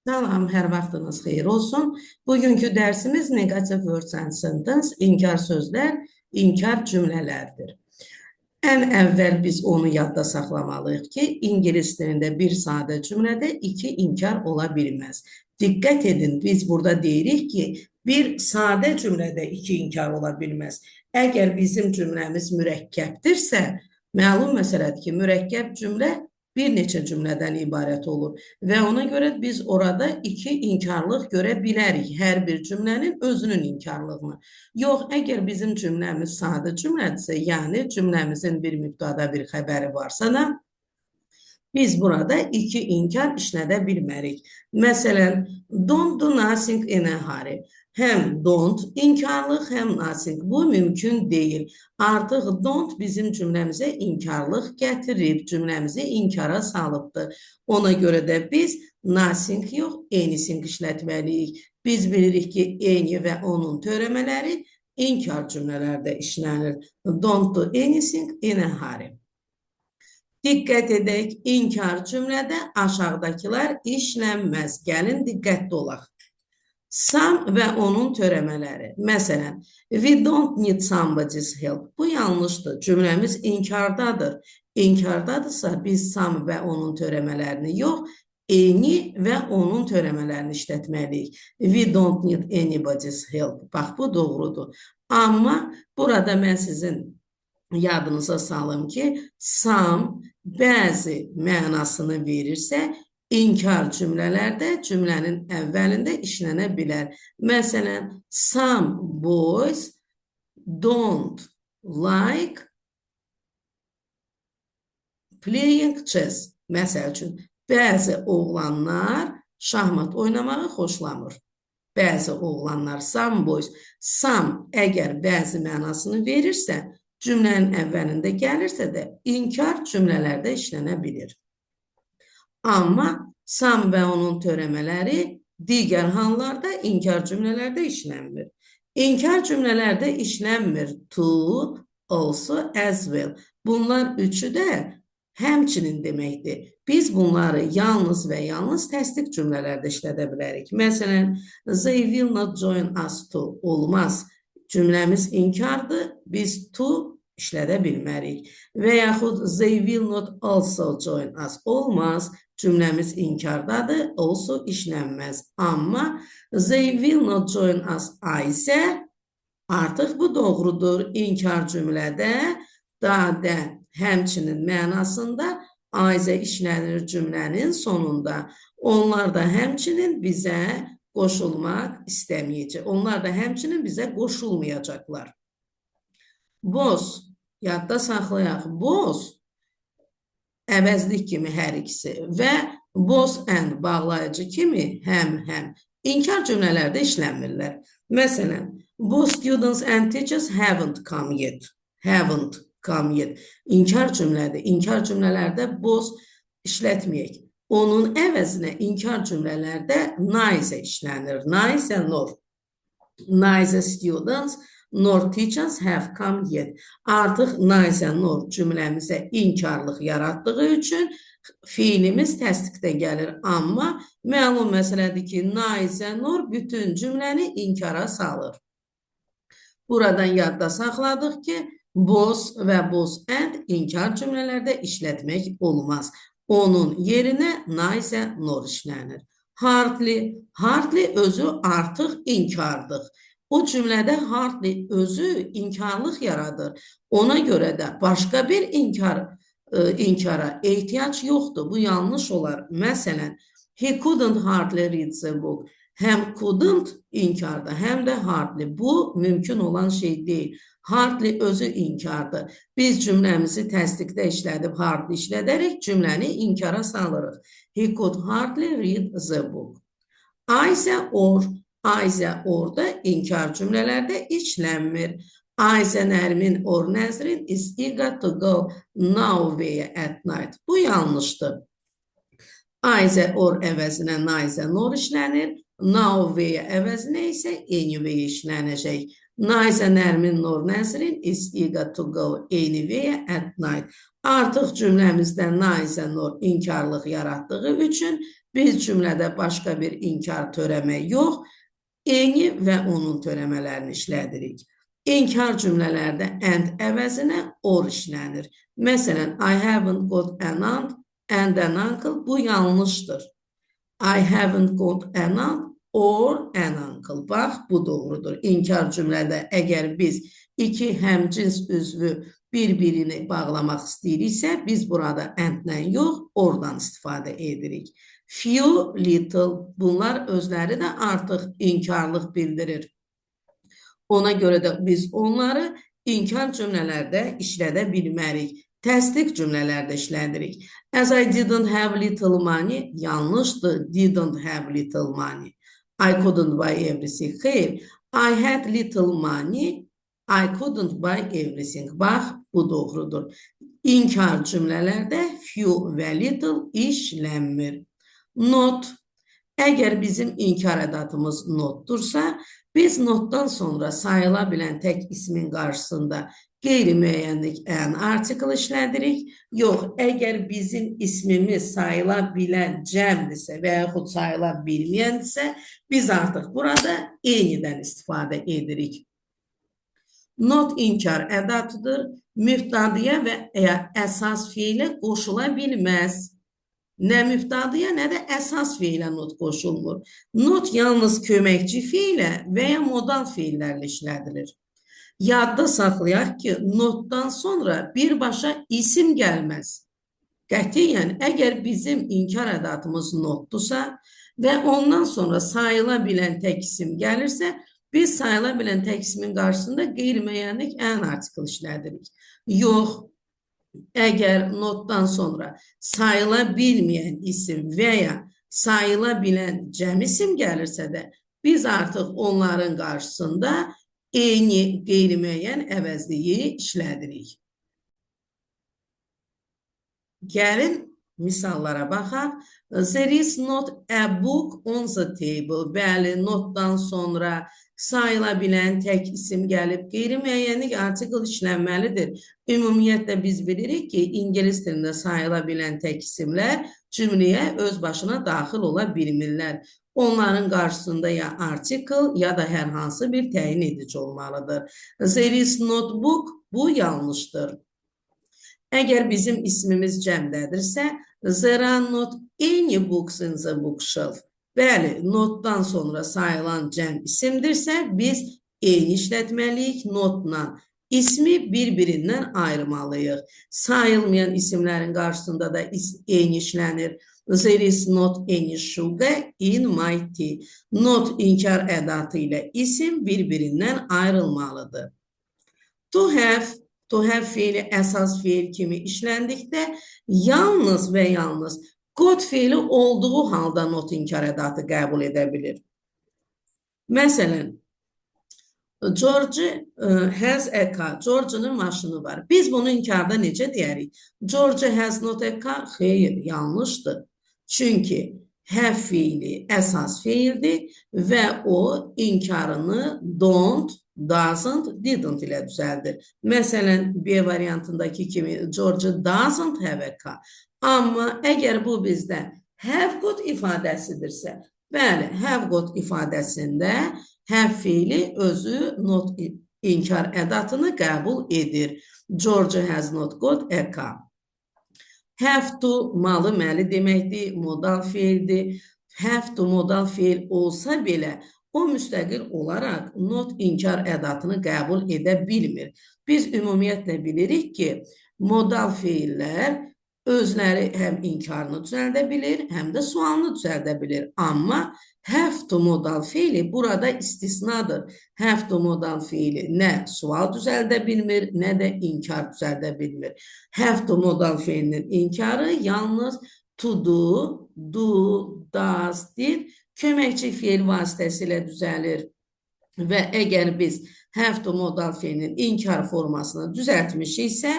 Salam, hər vaxtınız xeyir olsun. Bugünkü dərsimiz Negative Words and Sentence, inkar sözlər, inkar cümlələrdir. Ən əvvəl biz onu yadda saxlamalıyıq ki, ingilis dilində bir sadə cümlədə iki inkar ola bilməz. Diqqət edin, biz burada deyirik ki, bir sadə cümlədə iki inkar ola bilməz. Əgər bizim cümləmiz mürəkkəbdirsə, məlum məsələdir ki, mürəkkəb cümlə bir neçə cümlədən ibarət olur və ona görə biz orada iki inkarlıq görə bilərik, hər bir cümlənin özünün inkarlığını. Yox, əgər bizim cümləmiz sadə cümlədirsə, yəni cümləmizin bir mübtada bir xəbəri varsa da, biz burada iki inkar işlədə bilmərik. Məsələn, don't do nothing in a hurry. Həm don't inkarlıq, həm nothing. Bu mümkün deyil. Artıq don't bizim cümləmizə inkarlıq gətirib, cümləmizi inkara salıbdır. Ona görə də biz nothing yox, anything işlətməliyik. Biz bilirik ki, any və onun törəmələri inkar cümlələrdə işlənir. Don't do anything in a hurry. Diqqət edək, inkar cümlədə aşağıdakılar işlənməz. Gəlin, diqqətli olaq. Some və onun törəmələri. Məsələn, we don't need somebody's help. Bu yanlışdır. Cümləmiz inkardadır. İnkardadırsa biz some və onun törəmələrini yox, any və onun törəmələrini işlətməliyik. We don't need anybody's help. Bax, bu doğrudur. Amma burada mən sizin yadınıza salım ki, some bəzi mənasını verirsə, inkar cümlələrdə cümlənin əvvəlində işlənə bilər. Məsələn, some boys don't like playing chess. Məsəl üçün, bəzi oğlanlar şahmat oynamağı xoşlamır. Bəzi oğlanlar, some boys, some əgər bəzi mənasını verirsə, cümlənin əvvəlində gəlirsə də inkar cümlələrdə işlənə bilir. Amma some və onun törəmələri digər hallarda inkar cümlələrdə işlənmir. İnkar cümlələrdə işlənmir to, also, as well. Bunlar üçü də həmçinin deməkdir. Biz bunları yalnız və yalnız təsdiq cümlələrdə işlədə bilərik. Məsələn, they will not join us to olmaz. Cümləmiz inkardır, biz to işlədə bilmərik. Və yaxud they will not also join us olmaz, cümləmiz inkardadır, also işlənməz. Amma they will not join us isə artıq bu doğrudur. İnkar cümlədə dadə həmçinin mənasında aizə işlənir cümlənin sonunda. Onlar da həmçinin bizə qoşulmaq istəməyəcək. Onlar da həmçinin bizə qoşulmayacaqlar. Both, yadda saxlayaq, both əvəzlik kimi hər ikisi və both and bağlayıcı kimi həm. İnkar cümlələrdə işlənmirlər. Məsələn, both students and teachers haven't come yet. Haven't come yet. İnkar cümlədir. İnkar cümlələrdə both işlətməyək. Onun əvəzinə inkar cümlələrdə neither işlənir. Neither nor. Neither students nor teachers have come yet. Artıq neither nor cümləmizə inkarlıq yaratdığı üçün fiilimiz təsdiqdə gəlir. Amma məlum məsələdir ki, neither nor bütün cümləni inkara salır. Buradan yadda saxladıq ki, both və both and inkar cümlələrdə işlətmək olmaz. Onun yerinə neither nor işlənir. Hardly özü artıq inkardır. O cümlədə hardly özü inkarlıq yaradır. Ona görə də başqa bir inkara ehtiyac yoxdur. Bu yanlış olar. Məsələn, he couldn't hardly read the book. Həm couldn't inkarda, həm də hardly. Bu mümkün olan şey deyil. Hardly özü inkardır. Biz cümləmizi təsdiqdə işlədib hardly işlədərək cümləni inkara salırıq. He could hardly read the book. Either orada inkar cümlələrdə işlənmir. Ayşə Nərmin or Nəzrin is eager to go nowhere at night. Bu yanlışdır. Either or əvəzinə neither nor işlənir. Nowhere əvəzinə isə anywhere işlənəcək. Ayşə Nərmin nor Nəzrin is eager to go anywhere at night. Artıq cümləmizdə neither nor inkarlıq yaratdığı üçün Biz cümlədə başqa bir inkar törəmə yox, eni və onun törəmələrini işlədirik. İnkar cümlələrdə and əvəzinə or işlənir. Məsələn, I haven't got an aunt and an uncle. Bu yanlışdır. I haven't got an aunt or an uncle. Bax, bu doğrudur. İnkar cümlədə əgər biz iki həmcins üzvü bir-birini bağlamaq istəyiriksə, biz burada and-lə yox, oradan istifadə edirik. Few, little, bunlar özləri də artıq inkarlıq bildirir. Ona görə də biz onları inkar cümlələrdə işlədə bilmərik. Təsdiq cümlələrdə işlədirik. As I didn't have little money, yanlışdır, didn't have little money. I couldn't buy everything. Xeyr, I had little money, I couldn't buy everything. Bax, bu doğrudur. İnkar cümlələrdə few və little işlənmir. Not. Əgər bizim inkar ədatımız notdursa, biz notdan sonra sayıla bilən tək ismin qarşısında qeyri-müəyyənlik and article işlədirik. Yox, əgər bizim ismimiz sayıla bilən cəmdirsə və yaxud sayıla bilməyəndirsə, biz artıq burada eynidən istifadə edirik. Not inkar ədatıdır. Mübtadiyə və əsas fiilə qoşula bilməz. Nə mübtadiyə, nə də əsas fiilə not qoşulmur. Not yalnız köməkçi fiilə və ya modal fiillərlə işlədilir. Yadda saxlayaq ki, notdan sonra birbaşa isim gəlməz. Qətiyyən, əgər bizim inkar ədatımız notdursa və ondan sonra sayıla bilən tək isim gəlirsə, biz sayıla bilən tək ismin qarşısında qeyri-müəyyənlik and article işlədirik. Yox, əgər notdan sonra sayıla bilməyən isim və ya sayıla bilən cəm isim gəlirsə də, biz artıq onların qarşısında eyni qeyri-müəyyən əvəzliyi işlədirik. Gəlin misallara baxaq. There is not a book on the table. Bəli, notdan sonra sayıla bilən tək isim gəlib, qeyri-müəyyənlik article işlənməlidir. Ümumiyyətlə biz bilirik ki, ingilis dilində sayıla bilən tək isimlər cümləyə öz başına daxil ola bilmirlər. Onların qarşısında ya article ya da hər hansı bir təyin edici olmalıdır. There is not book, bu yanlışdır. Əgər bizim ismimiz cəmdədirsə, there are not any books in the bookshelf. Bəli, notdan sonra sayılan cəm isimdirsə, biz eyni işlətməliyik notla. İsmi bir-birindən ayırmalıyıq. Sayılmayan isimlərin qarşısında da eyni işlənir. There is not any sugar in my tea. Not inkar ədatı ilə isim bir-birindən ayrılmalıdır. To have fiili əsas fiil kimi işləndikdə yalnız və yalnız got fiili olduğu halda not inkar ədatı qəbul edə bilir. Məsələn, George has a car. George'un maşını var. Biz bunu inkarda necə deyərik? George has not a car. Xeyr, yanlışdır. Çünki have fiili əsas fiildir və o inkarını don't, doesn't, didn't ilə düzəldir. Məsələn, B variantındakı kimi George doesn't have a car. Amma əgər bu bizdə have got ifadəsidirsə, bəli, have got ifadəsində have fiili özü not inkar ədatını qəbul edir. George has not got a car. Have to malı məli deməkdir, modal fiildir. Have to modal fiil olsa belə, o müstəqil olaraq not inkar ədatını qəbul edə bilmir. Biz ümumiyyətlə bilirik ki, modal fiillər özləri həm inkarını düzəldə bilir, həm də sualını düzəldə bilir. Amma have to modal fiili burada istisnadır. Have to modal fiili nə sual düzəldə bilmir, nə də inkar düzəldə bilmir. Have to modal fiilinin inkarı yalnız to do, does, did köməkçi fiil vasitəsilə düzəlir. Və əgər biz have to modal fiilinin inkar formasını düzəltmişiksə,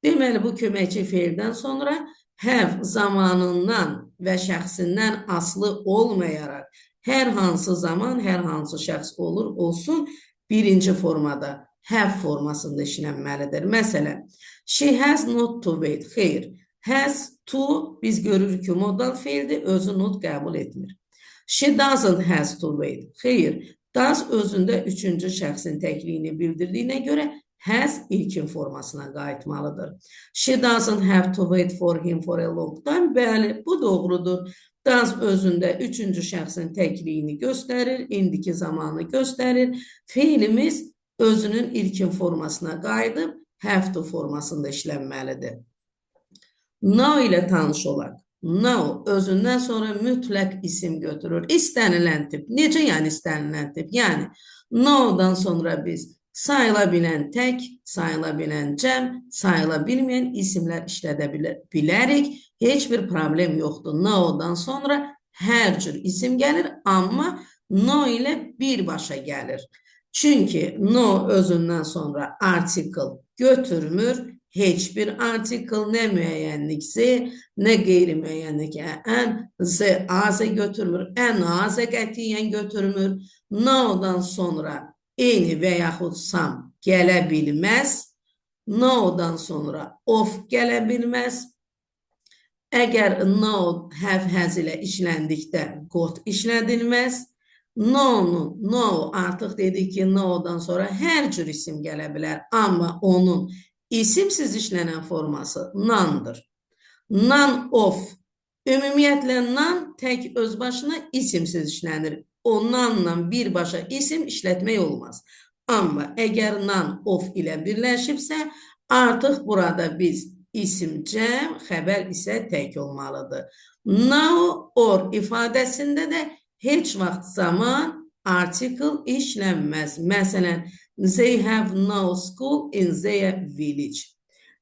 deməli bu köməkçi fiildən sonra have zamanından və şəxsindən asılı olmayaraq hər hansı zaman, hər hansı şəxs olsun, birinci formada have formasında işlənməlidir. Məsələn, she has not to wait. Xeyr, has To biz görürük ki modal fiildir, özü not qəbul etmir. She doesn't has to wait. Xeyr, does özündə üçüncü şəxsin təkliyini bildirdiyinə görə has ilkin formasına qayıtmalıdır. She doesn't have to wait for him for a long time. Bəli, bu doğrudur. Does özündə üçüncü şəxsin təkliyini göstərir, indiki zamanı göstərir. Fiilimiz özünün ilkin formasına qayıdıb have to formasında işlənməlidir. Now ilə tanış olaq. Now özündən sonra mütləq isim götürür. İstənilən tip. Necə yəni istənilən tip? Yəni now'dan sonra biz sayıla bilən tək, sayıla bilən cəm, sayıla bilməyən isimlər işlədə bilərik. Heç bir problem yoxdur. Now'dan sonra hər cür isim gəlir, amma no ilə birbaşa gəlir. Çünki no özündən sonra article götürmür. Heç bir article, nə müəyyənlik z, nə qeyri-müəyyənlik ən, z, az götürmür, ən az qətiyyən götürmür. Now'dan sonra eyni və yaxud sam gələ bilməz. Now'dan sonra of gələ bilməz. Əgər now, have, has ilə işləndikdə got işlədilməz. No artıq dedik ki, now'dan sonra hər cür isim gələ bilər, amma onun İsimsiz işlənən forması none'dır. None of. Ümumiyyətlə none tək öz başına isimsiz işlənir. O none'la birbaşa isim işlətmək olmaz. Amma əgər none of ilə birləşibsə, artıq burada biz isim cəm, xəbər isə tək olmalıdır. Now or ifadəsində də heç vaxt zaman article işlənməz. Məsələn, they have no school in their village.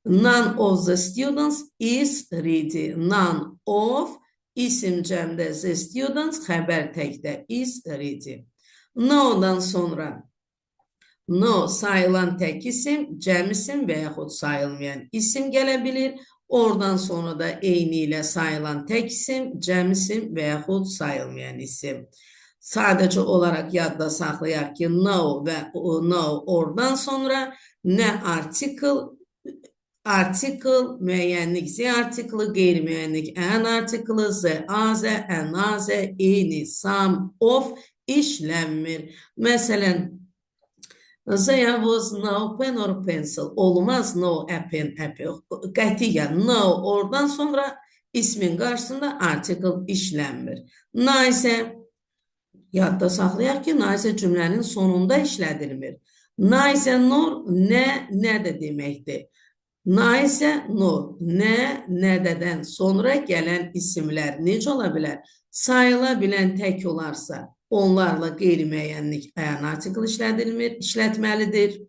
None of the students is ready. None of isim cəmdə the students, xəbər təkdə is ready. No'dan sonra no sayılan tək isim, cəm isim və yaxud sayılmayan isim gələ bilir. Oradan sonra da eyni ilə sayılan tək isim, cəm isim və yaxud sayılmayan isim. Sadəcə olaraq yadda saxlayaq ki, no və no oradan sonra nə article, müəyyənlik z artiklı, qeyri-müəyyənlik ən artiklı, z, az, ən az, eyni, some, of işlənmir. Məsələn, there was no pen or pencil. Olmaz no a pen, apple. Qətiyyən no oradan sonra ismin qarşısında article işlənmir. Na isə yadda saxlayaq ki, na isə cümlənin sonunda işlədilmir. Na isə nor, nə də deməkdir. Na isə nor, nədədən sonra gələn isimlər necə ola bilər? Sayıla bilən tək olarsa, onlarla qeyri-müəyyənlik ən article işlətməlidir.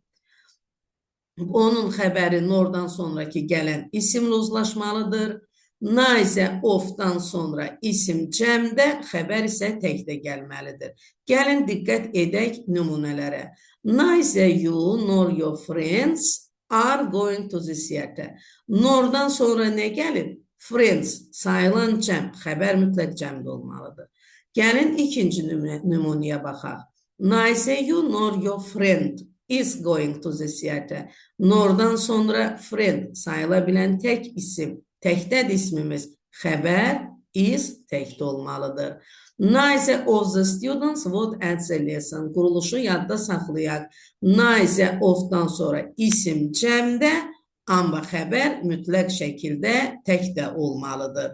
Onun xəbəri nordan sonraki gələn isimlə uzlaşmalıdır. Na isə ofdan sonra isim cəmdə, xəbər isə təkdə gəlməlidir. Gəlin diqqət edək nümunələrə. Neither you nor your friends are going to the theater. Nordan sonra nə gəlir? Friends, sayılan cəm, xəbər mütləq cəmdə olmalıdır. Gəlin ikinci nümunəyə baxaq. Neither you nor your friend is going to the theater. Nordan sonra friend, sayıla bilən tək isim. Təkdədir ismimiz, xəbər is təkdə olmalıdır. Neither of the students would at the lesson. Quruluşu yadda saxlayaq. Neither ofdan sonra isim cəmdə, amma xəbər mütləq şəkildə təkdə olmalıdır.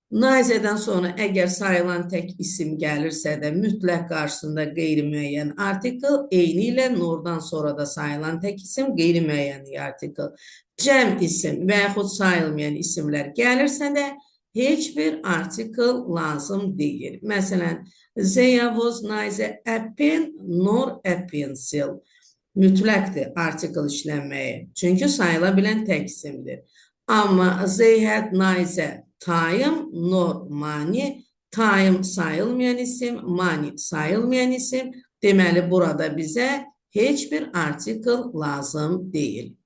Neither'dən sonra əgər sayılan tək isim gəlirsə də mütləq qarşısında qeyri-müəyyən article, eyni ilə nordan sonra da sayılan tək isim, qeyri-müəyyən article. Cəm isim və yaxud sayılmayan isimlər gəlirsə də heç bir article lazım deyil. Məsələn, there was neither a pen nor a pencil. Mütləqdir article işlənməyi. Çünki sayıla bilən tək isimdir. Amma they had neither time nor money. Time sayılmayan isim, money sayılmayan isim. Deməli, burada bizə heç bir article lazım deyil.